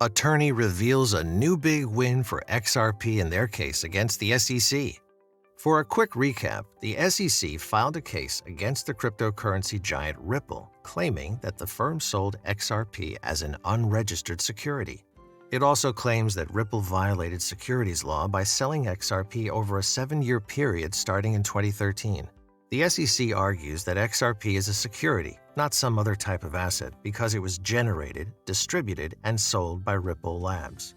Attorney reveals a new big win for XRP in their case against the SEC. For a quick recap, the SEC filed a case against the cryptocurrency giant Ripple, claiming that the firm sold XRP as an unregistered security. It also claims that Ripple violated securities law by selling XRP over a 7-year period starting in 2013. The SEC argues that XRP is a security, not some other type of asset, because it was generated, distributed, and sold by Ripple Labs.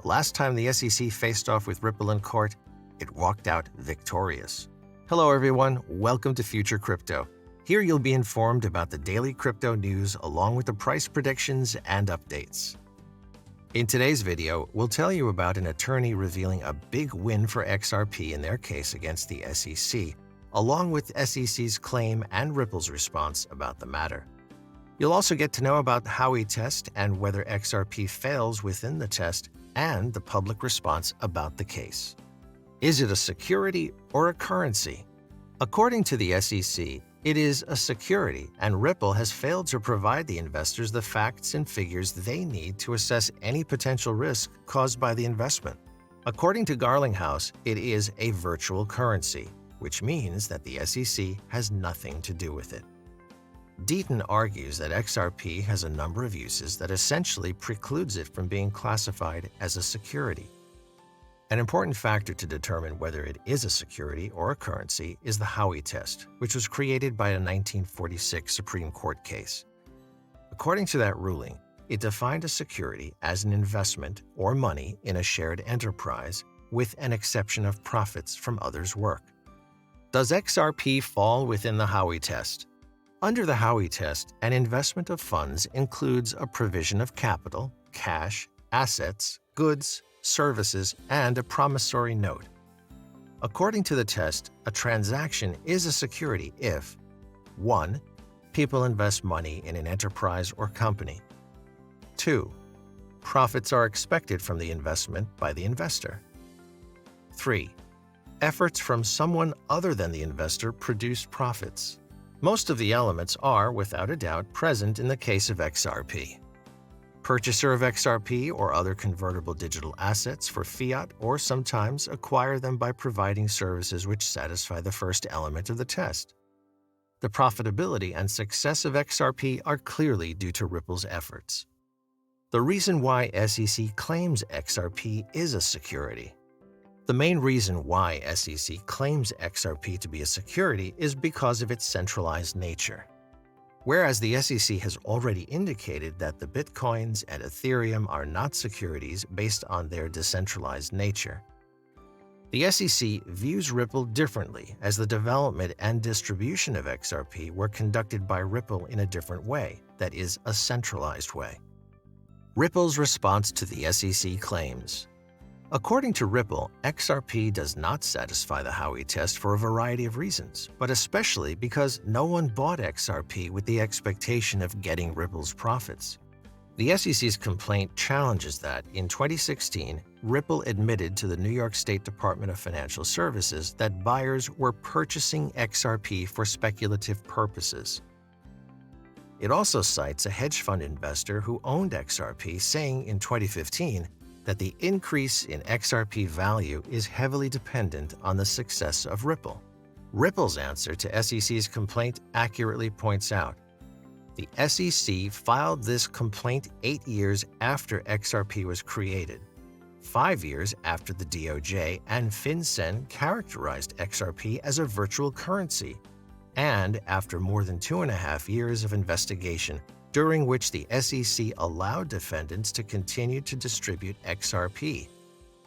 The last time the SEC faced off with Ripple in court, it walked out victorious. Hello everyone, welcome to Future Crypto. Here you'll be informed about the daily crypto news along with the price predictions and updates. In today's video, we'll tell you about an attorney revealing a big win for XRP in their case against the SEC, along with SEC's claim and Ripple's response about the matter. You'll also get to know about the Howey test and whether XRP fails within the test and the public response about the case. Is it a security or a currency? According to the SEC, it is a security, and Ripple has failed to provide the investors the facts and figures they need to assess any potential risk caused by the investment. According to Garlinghouse, it is a virtual currency, which means that the SEC has nothing to do with it. Deaton argues that XRP has a number of uses that essentially precludes it from being classified as a security. An important factor to determine whether it is a security or a currency is the Howey test, which was created by a 1946 Supreme Court case. According to that ruling, it defined a security as an investment or money in a shared enterprise with an exception of profits from others' work. Does XRP fall within the Howey test? Under the Howey test, an investment of funds includes a provision of capital, cash, assets, goods, services, and a promissory note. According to the test, a transaction is a security if 1. People invest money in an enterprise or company. 2. Profits are expected from the investment by the investor. 3. Efforts from someone other than the investor produce profits. Most of the elements are, without a doubt, present in the case of XRP. Purchaser of XRP or other convertible digital assets for fiat or sometimes acquire them by providing services which satisfy the first element of the test. The profitability and success of XRP are clearly due to Ripple's efforts. The reason why SEC claims XRP is a security. The main reason why SEC claims XRP to be a security is because of its centralized nature. Whereas the SEC has already indicated that the Bitcoins and Ethereum are not securities based on their decentralized nature, the SEC views Ripple differently as the development and distribution of XRP were conducted by Ripple in a different way, that is, a centralized way. Ripple's response to the SEC claims. According to Ripple, XRP does not satisfy the Howey test for a variety of reasons, but especially because no one bought XRP with the expectation of getting Ripple's profits. The SEC's complaint challenges that, in 2016, Ripple admitted to the New York State Department of Financial Services that buyers were purchasing XRP for speculative purposes. It also cites a hedge fund investor who owned XRP saying in 2015 that the increase in XRP value is heavily dependent on the success of Ripple. Ripple's answer to SEC's complaint accurately points out, the SEC filed this complaint 8 years after XRP was created, 5 years after the DOJ and FinCEN characterized XRP as a virtual currency, and after more than 2.5 years of investigation during which the SEC allowed defendants to continue to distribute XRP,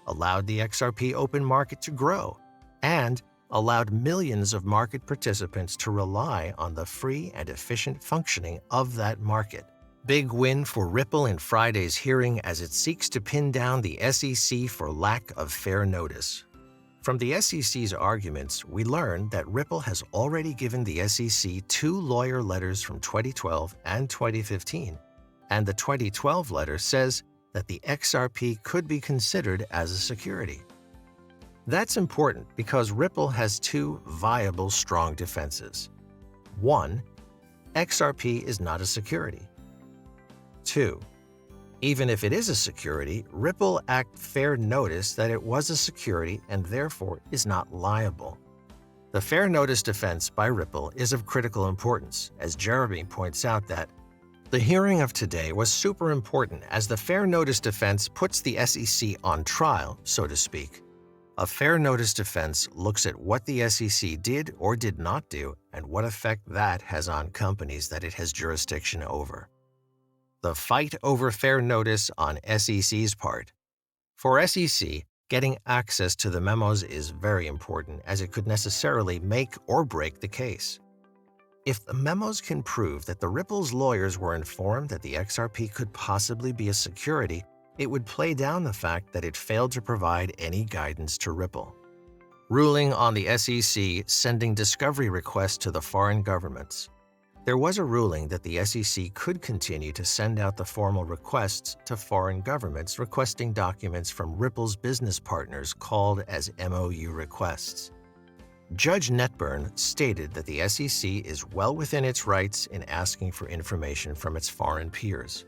allowed the XRP open market to grow, and allowed millions of market participants to rely on the free and efficient functioning of that market. Big win for Ripple in Friday's hearing as it seeks to pin down the SEC for lack of fair notice. From the SEC's arguments, we learned that Ripple has already given the SEC 2 lawyer letters from 2012 and 2015, and the 2012 letter says that the XRP could be considered as a security. That's important because Ripple has 2 viable strong defenses. 1. XRP is not a security. 2. Even if it is a security, Ripple act fair notice that it was a security and therefore is not liable. The fair notice defense by Ripple is of critical importance, as Jeremy points out that the hearing of today was super important as the fair notice defense puts the SEC on trial, so to speak. A fair notice defense looks at what the SEC did or did not do and what effect that has on companies that it has jurisdiction over. The fight over fair notice on SEC's part. For SEC, getting access to the memos is very important as it could necessarily make or break the case. If the memos can prove that the Ripple's lawyers were informed that the XRP could possibly be a security, it would play down the fact that it failed to provide any guidance to Ripple. Ruling on the SEC sending discovery requests to the foreign governments. There was a ruling that the SEC could continue to send out the formal requests to foreign governments requesting documents from Ripple's business partners called as MOU requests. Judge Netburn stated that the SEC is well within its rights in asking for information from its foreign peers.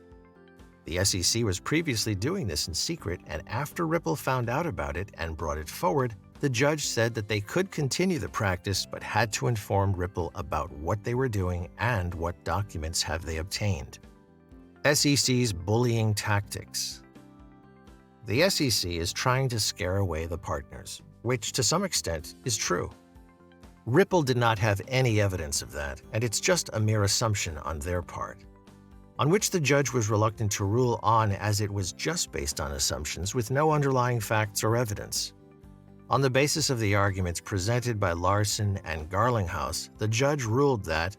The SEC was previously doing this in secret, and after Ripple found out about it and brought it forward, the judge said that they could continue the practice but had to inform Ripple about what they were doing and what documents have they obtained. SEC's bullying tactics. The SEC is trying to scare away the partners, which to some extent is true. Ripple did not have any evidence of that, and it's just a mere assumption on their part, on which the judge was reluctant to rule on as it was just based on assumptions with no underlying facts or evidence. On the basis of the arguments presented by Larson and Garlinghouse, the judge ruled that,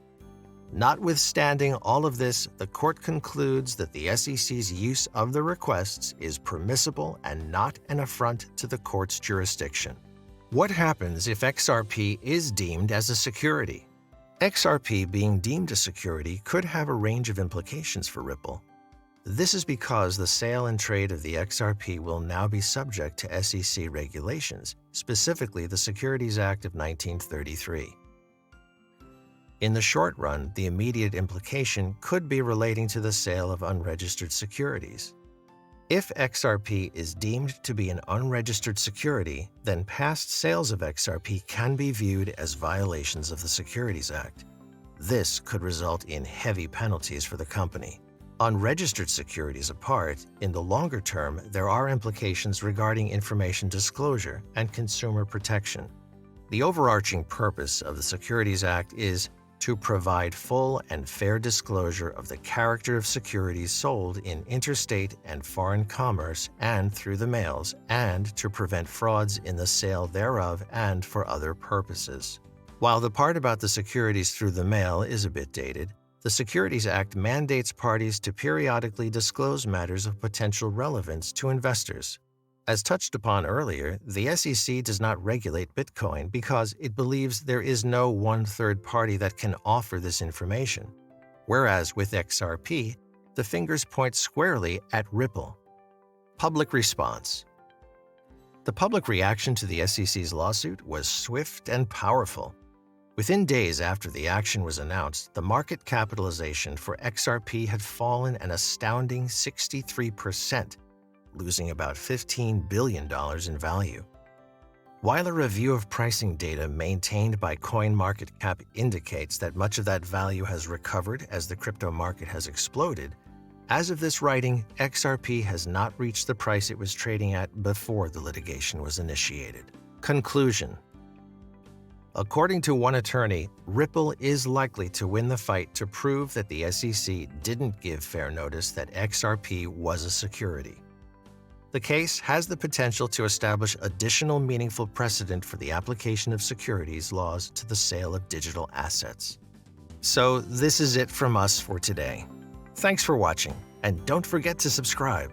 notwithstanding all of this, the court concludes that the SEC's use of the requests is permissible and not an affront to the court's jurisdiction. What happens if XRP is deemed as a security? XRP being deemed a security could have a range of implications for Ripple. This is because the sale and trade of the XRP will now be subject to SEC regulations, specifically the Securities Act of 1933. In the short run, the immediate implication could be relating to the sale of unregistered securities. If XRP is deemed to be an unregistered security, then past sales of XRP can be viewed as violations of the Securities Act. This could result in heavy penalties for the company. Unregistered securities apart, in the longer term, there are implications regarding information disclosure and consumer protection. The overarching purpose of the Securities Act is to provide full and fair disclosure of the character of securities sold in interstate and foreign commerce and through the mails, and to prevent frauds in the sale thereof and for other purposes. While the part about the securities through the mail is a bit dated, the Securities Act mandates parties to periodically disclose matters of potential relevance to investors. As touched upon earlier, the SEC does not regulate Bitcoin because it believes there is no one third party that can offer this information, whereas with XRP, the fingers point squarely at Ripple. Public response. The public reaction to the SEC's lawsuit was swift and powerful. Within days after the action was announced, the market capitalization for XRP had fallen an astounding 63%, losing about $15 billion in value. While a review of pricing data maintained by CoinMarketCap indicates that much of that value has recovered as the crypto market has exploded, as of this writing, XRP has not reached the price it was trading at before the litigation was initiated. Conclusion. According to one attorney, Ripple is likely to win the fight to prove that the SEC didn't give fair notice that XRP was a security. The case has the potential to establish additional meaningful precedent for the application of securities laws to the sale of digital assets. So this is it from us for today. Thanks for watching, and don't forget to subscribe.